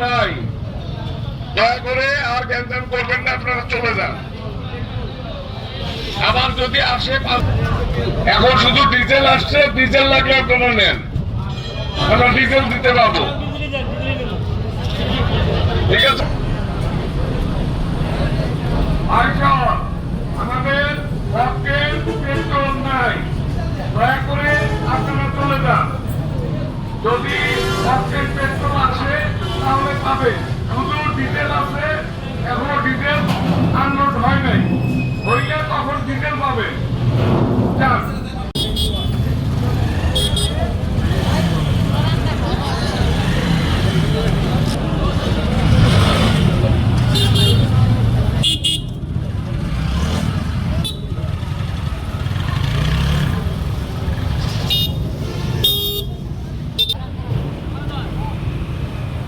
নাই, দয়া করে আর গ্যাঞ্জাম করবেন না, আপনারা চলে যান। আবার যদি আসে, এখন শুধু ডিজেল আসছে, ডিজেল লাগলে আপনারা নেন, আমরা ডিজেল দিতে পারবো। ঠিক আছে, আমাদের পক্ষের পেট্রোল নাই, দয়া করে আপনারা চলে যান। যদি পক্ষের পেট্রোল আসে তাহলে পাবে, শুধু ডিজেল আছে, এখনো ডিজেল আনলোড হয় নাই, হইলে তখন ডিজেল পাবে।